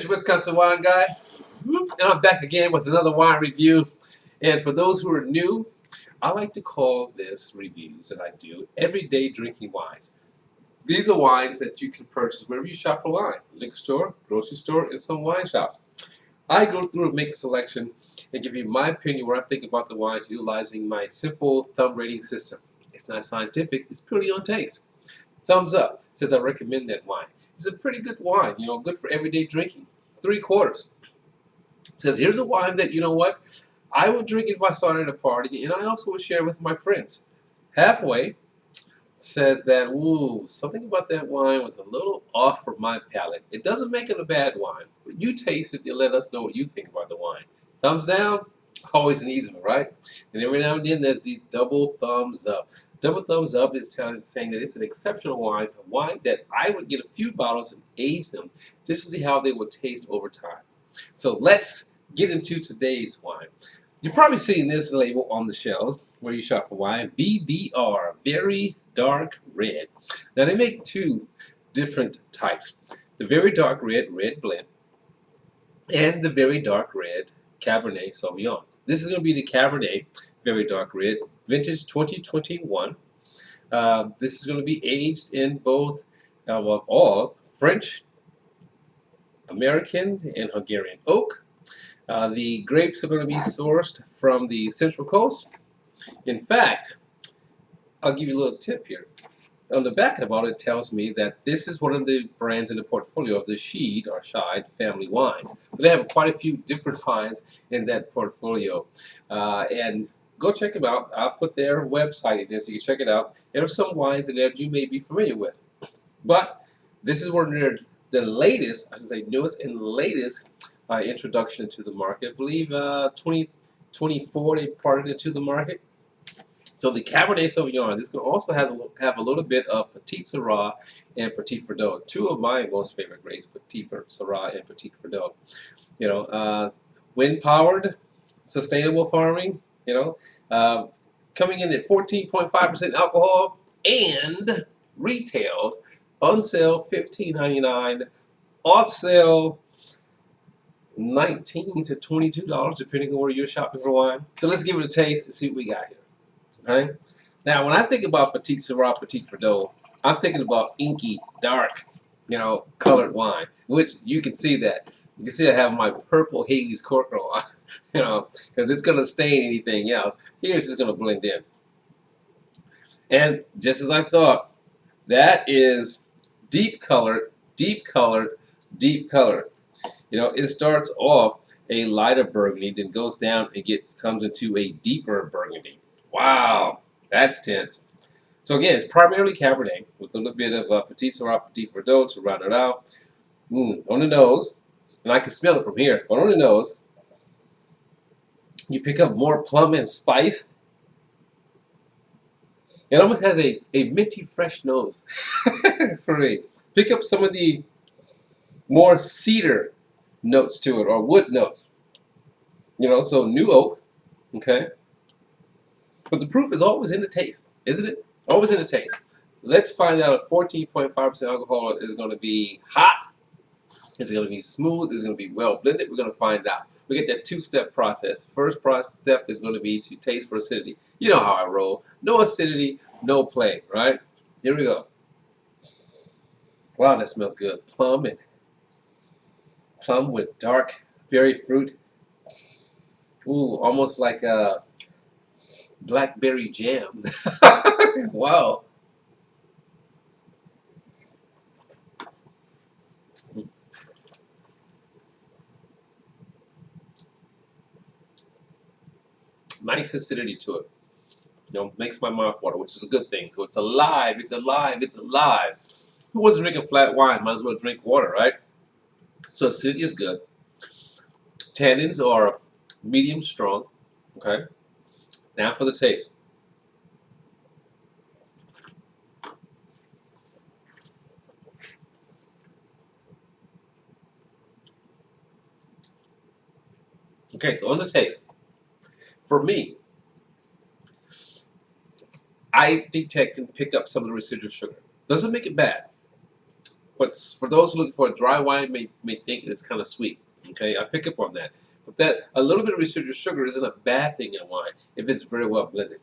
Rich Wisconsin wine guy, and I'm back again with another wine review. And for those who are new, I like to call this reviews that I do everyday drinking wines. These are wines that you can purchase wherever you shop for wine, liquor store, grocery store, and some wine shops. I go through and make a selection and give you my opinion where I think about the wines utilizing my simple thumb rating system. It's not scientific, it's purely on taste. Thumbs up says I recommend that wine. It's a pretty good wine, good for everyday drinking. 3/4. It says here's a wine that, you know what, I would drink if I saw it at a party, and I also would share with my friends. Halfway says that, ooh, something about that wine was a little off for my palate. It doesn't make it a bad wine, but you taste it and let us know what you think about the wine. Thumbs down, always an easy one, right? And every now and then there's the double thumbs up. Double thumbs up is saying that it's an exceptional wine, a wine that I would get a few bottles and age them just to see how they would taste over time. So let's get into today's wine. You've probably seen this label on the shelves where you shop for wine, VDR, very dark red. Now they make two different types. The very dark red blend and the very dark red Cabernet Sauvignon. This is going to be the Cabernet very dark red, vintage 2021. This is going to be aged in both, all French, American, and Hungarian oak. The grapes are going to be sourced from the Central Coast. In fact, I'll give you a little tip here. On the back of the bottle, it tells me that this is one of the brands in the portfolio of the Scheid family wines. So they have quite a few different wines in that portfolio. And go check them out. I'll put their website in there so you can check it out. There are some wines in there that you may be familiar with. But this is one of the latest, I should say newest and latest introduction to the market. I believe 2024 they brought it into the market. So the Cabernet Sauvignon, this also have a little bit of Petite Sirah and Petite Verdot. Two of my most favorite grapes, Petite Sirah and Petite Verdot. Wind-powered, sustainable farming, coming in at 14.5% alcohol and retailed on sale $15.99, off sale $19 to $22 depending on where you're shopping for wine. So let's give it a taste and see what we got here. Okay. Now, when I think about Petite Sirah, Petite Verdot, I'm thinking about inky, dark, colored wine, which you can see that. You can see I have my purple Hades Corker on, because it's going to stain anything else. Here it's just going to blend in. And just as I thought, that is deep colored, deep colored, deep colored. It starts off a lighter burgundy, then goes down and comes into a deeper burgundy. Wow, that's tense. So again, it's primarily Cabernet with a little bit of Petite Sirah, Petite Verdot to round it out. On the nose, and I can smell it from here, but on the nose, you pick up more plum and spice. It almost has a minty fresh nose for me. Pick up some of the more cedar notes to it, or wood notes. So new oak, okay? But the proof is always in the taste, isn't it? Always in the taste. Let's find out if 14.5% alcohol is going to be hot, is it going to be smooth, is it going to be well blended? We're going to find out. We get that two-step process. First step is going to be to taste for acidity. You know how I roll. No acidity, no play, right? Here we go. Wow, that smells good. Plum with dark berry fruit. Ooh, almost like a blackberry jam. Wow. Nice acidity to it. Makes my mouth water, which is a good thing. So it's alive, it's alive, it's alive. Who wants to drink a flat wine? Might as well drink water, right? So acidity is good. Tannins are medium strong. Okay. Now for the taste. Okay, so on the taste. For me, I detect and pick up some of the residual sugar. Doesn't make it bad. But for those looking for a dry wine, may think it's kind of sweet. Okay, I pick up on that. But that a little bit of residual sugar isn't a bad thing in wine if it's very well blended.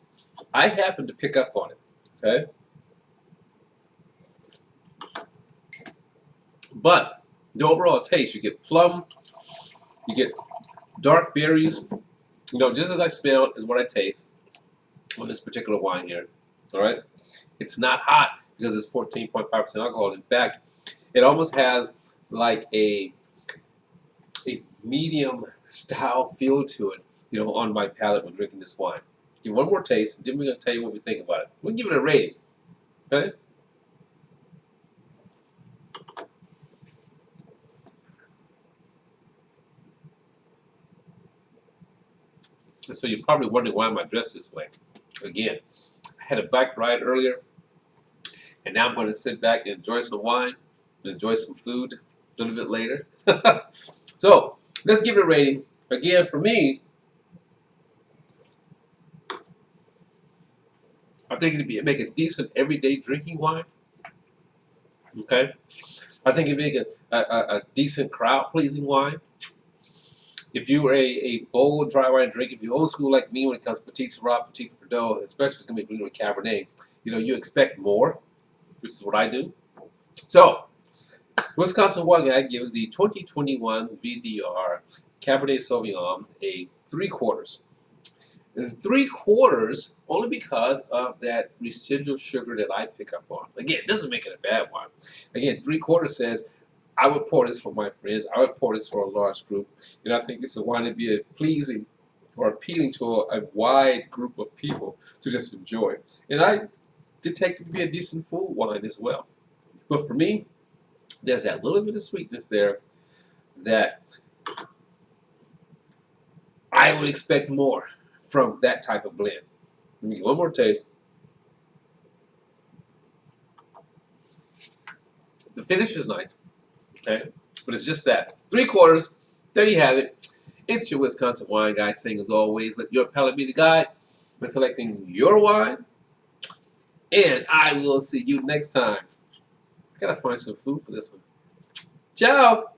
I happen to pick up on it. Okay, but the overall taste, you get plum, you get dark berries. You know, just as I smell is what I taste on this particular wine here. All right, it's not hot because it's 14.5% alcohol. In fact, it almost has like a medium style feel to it, you know, on my palate when drinking this wine. Give one more taste, and then we're going to tell you what we think about it. We'll give it a rating. Okay? And so you're probably wondering why am I dressed this way. Again, I had a bike ride earlier, and now I'm going to sit back and enjoy some wine, and enjoy some food a little bit later. So let's give it a rating. Again, for me, I think it'd make a decent everyday drinking wine. Okay, I think it'd make a decent crowd-pleasing wine. If you were a bold dry wine drink, if you're old school like me when it comes to Petite, Sirah, Petite, Verdot, especially if it's going to be blended with Cabernet, you know, you expect more, which is what I do. So, Wisconsin Wine Guy gives the 2021 VDR Cabernet Sauvignon a 3/4. And 3/4 only because of that residual sugar that I pick up on. Again, it doesn't make it a bad wine. Again, 3/4 says, I would pour this for my friends. I would pour this for a large group. And I think it's a wine to be pleasing or appealing to a wide group of people to just enjoy. And I detect it to be a decent food wine as well. But for me, there's that little bit of sweetness there that I would expect more from that type of blend. Let me get one more taste. The finish is nice, okay? But it's just that. 3/4, there you have it. It's your Wisconsin Wine Guy saying, as always, let your palate be the guide by selecting your wine. And I will see you next time. I gotta find some food for this one. Ciao!